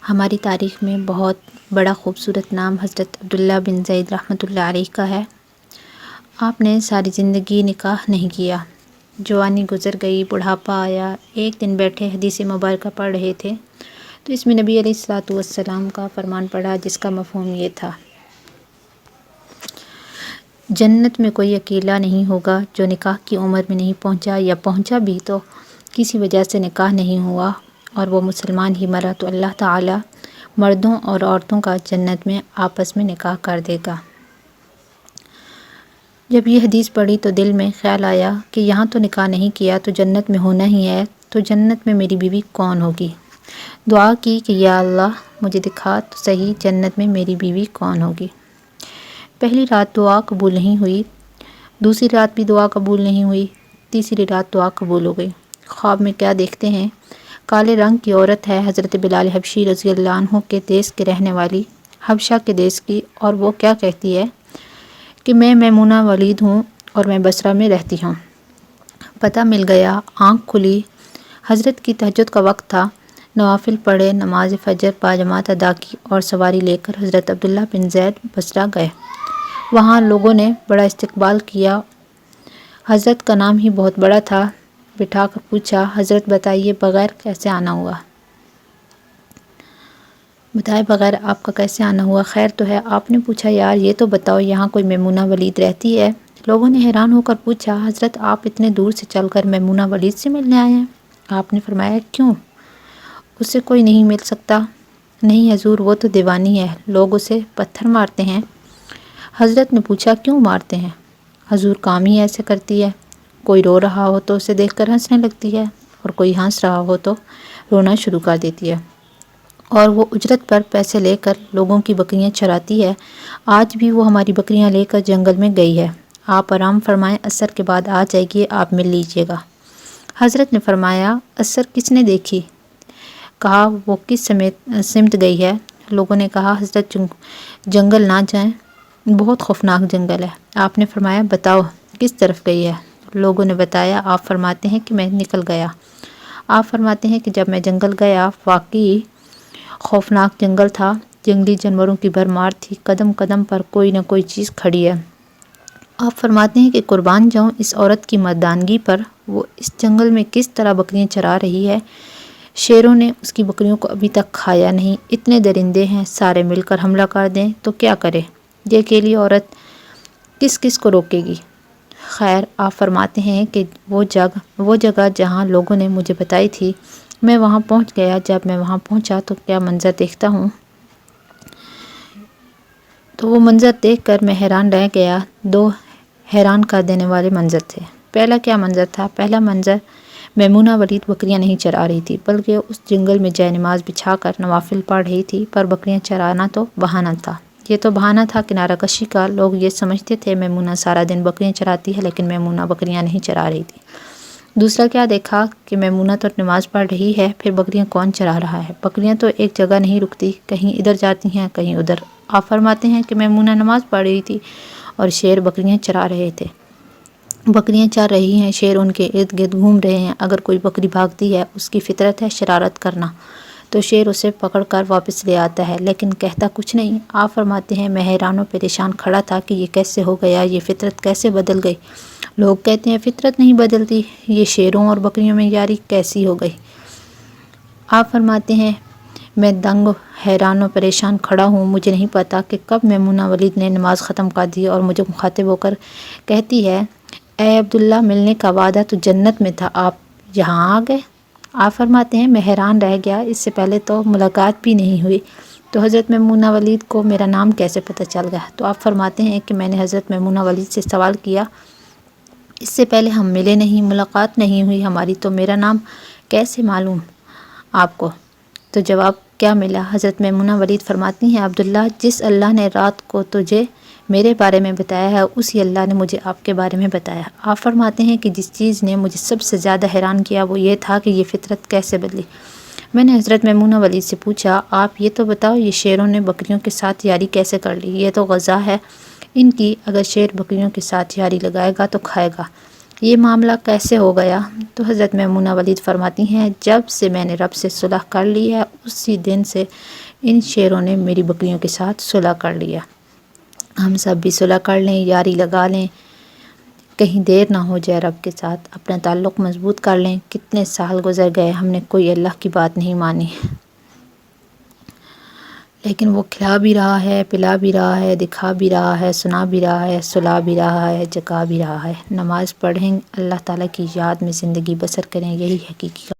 ہماری تاریخ میں بہت بڑا خوبصورت نام حضرت عبداللہ بن زید رحمۃ اللہ علیہ کا ہے۔ آپ نے ساری زندگی نکاح نہیں کیا، جوانی گزر گئی، بڑھاپا آیا، ایک دن بیٹھے حدیث مبارکہ پڑھ رہے تھے تو اس میں نبی علیہ الصلوۃ والسلام کا فرمان پڑھا، جس کا مفہوم یہ تھا: جنت میں کوئی اکیلا نہیں ہوگا جو نکاح کی عمر میں نہیں پہنچا، یا پہنچا بھی تو کسی وجہ سے نکاح نہیں ہوا اور وہ مسلمان ہی مرا تو اللہ تعالی مردوں اور عورتوں کا جنت میں آپس میں نکاح کر دے گا۔ جب یہ حدیث پڑھی تو دل میں خیال آیا کہ یہاں تو نکاح نہیں کیا تو جنت میں ہونا ہی ہے، تو جنت میں میری بیوی کون ہوگی؟ دعا کی کہ یا اللہ مجھے دکھا تو صحیح جنت میں میری بیوی کون ہوگی۔ پہلی رات دعا قبول نہیں ہوئی، دوسری رات بھی دعا قبول نہیں ہوئی، تیسری رات دعا قبول ہو گئی۔ خواب میں کیا دیکھتے ہیں؟ کالے رنگ کی عورت ہے، حضرت بلال حبشی رضی اللہ عنہ کے دیس کے رہنے والی، حبشہ کے دیس کی، اور وہ کیا کہتی ہے کہ میں میمونہ ولید ہوں اور میں بصرہ میں رہتی ہوں۔ پتہ مل گیا، آنکھ کھلی، حضرت کی تہجد کا وقت تھا، نوافل پڑھے، نماز فجر باجماعت ادا کی اور سواری لے کر حضرت عبداللہ بن زید بصرہ گئے۔ وہاں لوگوں نے بڑا استقبال کیا، حضرت کا نام ہی بہت بڑا تھا۔ بٹھا کر پوچھا، حضرت بتائیے بغیر کیسے آنا ہوا؟ بتائے بغیر آپ کا کیسے آنا ہوا؟ خیر تو ہے؟ آپ نے پوچھا، یار یہ تو بتاؤ یہاں کوئی میمونہ ولید رہتی ہے؟ لوگوں نے حیران ہو کر پوچھا، حضرت آپ اتنے دور سے چل کر میمونہ ولید سے ملنے آئے ہیں؟ آپ نے فرمایا، کیوں؟ اس سے کوئی نہیں مل سکتا؟ نہیں حضور، وہ تو دیوانی ہے، لوگ اسے پتھر مارتے ہیں۔ حضرت نے پوچھا، کیوں مارتے ہیں؟ حضور کام ہی ایسے کرتی ہے، کوئی رو رہا ہو تو اسے دیکھ کر ہنسنے لگتی ہے، اور کوئی ہنس رہا ہو تو رونا شروع کر دیتی ہے، اور وہ اجرت پر پیسے لے کر لوگوں کی بکریاں چراتی ہے۔ آج بھی وہ ہماری بکریاں لے کر جنگل میں گئی ہے، آپ آرام فرمائیں، عصر کے بعد آ جائے گی، آپ مل لیجئے گا۔ حضرت نے فرمایا، عصر کس نے دیکھی؟ کہا، وہ کس سمت گئی ہے؟ لوگوں نے کہا، حضرت جنگل نہ جائیں، بہت خوفناک جنگل ہے۔ آپ نے فرمایا، بتاؤ کس طرف گئی ہے؟ لوگوں نے بتایا۔ آپ فرماتے ہیں کہ میں نکل گیا۔ آپ فرماتے ہیں کہ جب میں جنگل گیا، واقعی خوفناک جنگل تھا، جنگلی جانوروں کی بھرمار تھی، قدم قدم پر کوئی نہ کوئی چیز کھڑی ہے۔ آپ فرماتے ہیں کہ قربان جاؤں اس عورت کی مردانگی پر، وہ اس جنگل میں کس طرح بکریاں چرا رہی ہے، شیروں نے اس کی بکریوں کو ابھی تک کھایا نہیں، اتنے درندے ہیں، سارے مل کر حملہ کر دیں تو کیا کرے، یہ اکیلی عورت کس کس کو روکے گی؟ خیر، آپ فرماتے ہیں کہ وہ جگہ جہاں لوگوں نے مجھے بتائی تھی، میں وہاں پہنچ گیا۔ جب میں وہاں پہنچا تو کیا منظر دیکھتا ہوں، تو وہ منظر دیکھ کر میں حیران رہ گیا۔ دو حیران کر دینے والے منظر تھے۔ پہلا کیا منظر تھا؟ پہلا منظر میمونہ ولید بکریاں نہیں چرا رہی تھی، بلکہ اس جنگل میں جائے نماز بچھا کر نوافل پڑھ رہی تھی، پر بکریاں چرانا تو بہانہ تھا۔ یہ تو بہانہ تھا کنارہ کشی کا، لوگ یہ سمجھتے تھے میمونہ سارا دن بکریاں چراتی ہے، لیکن میمونہ بکریاں نہیں چرا رہی تھی۔ دوسرا کیا دیکھا کہ میمونہ تو نماز پڑھ رہی ہے، پھر بکریاں کون چرا رہا ہے؟ بکریاں تو ایک جگہ نہیں رکتی، کہیں ادھر جاتی ہیں کہیں ادھر۔ آپ فرماتے ہیں کہ میمونہ نماز پڑھ رہی تھی اور شیر بکریاں چرا رہے تھے۔ بکریاں چر رہی ہیں، شیر ان کے ارد گرد گھوم رہے ہیں، اگر کوئی بکری بھاگتی ہے، اس کی فطرت ہے شرارت کرنا، تو شیر اسے پکڑ کر واپس لے آتا ہے، لیکن کہتا کچھ نہیں۔ آپ فرماتے ہیں، میں حیران و پریشان کھڑا تھا کہ یہ کیسے ہو گیا، یہ فطرت کیسے بدل گئی؟ لوگ کہتے ہیں فطرت نہیں بدلتی، یہ شیروں اور بکریوں میں یاری کیسی ہو گئی؟ آپ فرماتے ہیں، میں دنگ حیران و پریشان کھڑا ہوں، مجھے نہیں پتا کہ کب میمونہ ولید نے نماز ختم کر دی اور مجھے مخاطب ہو کر کہتی ہے، اے عبداللہ، ملنے کا وعدہ تو جنت میں تھا، آپ یہاں آ گئے۔ آپ فرماتے ہیں، میں حیران رہ گیا، اس سے پہلے تو ملاقات بھی نہیں ہوئی، تو حضرت میمونہ ولید کو میرا نام کیسے پتہ چل گیا؟ تو آپ فرماتے ہیں کہ میں نے حضرت میمونہ ولید سے سوال کیا، اس سے پہلے ہم ملے نہیں، ملاقات نہیں ہوئی ہماری، تو میرا نام کیسے معلوم آپ کو؟ تو جواب کیا ملا؟ حضرت میمونہ ولید فرماتی ہیں، عبداللہ، جس اللہ نے رات کو تجھے میرے بارے میں بتایا ہے، اسی اللہ نے مجھے آپ کے بارے میں بتایا۔ آپ فرماتے ہیں کہ جس چیز نے مجھے سب سے زیادہ حیران کیا وہ یہ تھا کہ یہ فطرت کیسے بدلی۔ میں نے حضرت میمونہ ولید سے پوچھا، آپ یہ تو بتاؤ، یہ شیروں نے بکریوں کے ساتھ یاری کیسے کر لی؟ یہ تو غذا ہے ان کی، اگر شیر بکریوں کے ساتھ یاری لگائے گا تو کھائے گا، یہ معاملہ کیسے ہو گیا؟ تو حضرت میمونہ ولید فرماتی ہیں جب سے میں نے رب سے صلح کر لی ہے اسی دن سے ان شیروں نے میری بکریوں کے ساتھ صلح کر لیا۔ ہم سب بھی صلح کر لیں، یاری لگا لیں، کہیں دیر نہ ہو جائے، رب کے ساتھ اپنا تعلق مضبوط کر لیں۔ کتنے سال گزر گئے، ہم نے کوئی اللہ کی بات نہیں مانی، لیکن وہ کھلا بھی رہا ہے، پلا بھی رہا ہے، دکھا بھی رہا ہے، سنا بھی رہا ہے، سلا بھی رہا ہے، جگا بھی رہا ہے۔ نماز پڑھیں، اللہ تعالیٰ کی یاد میں زندگی بسر کریں، یہی حقیقی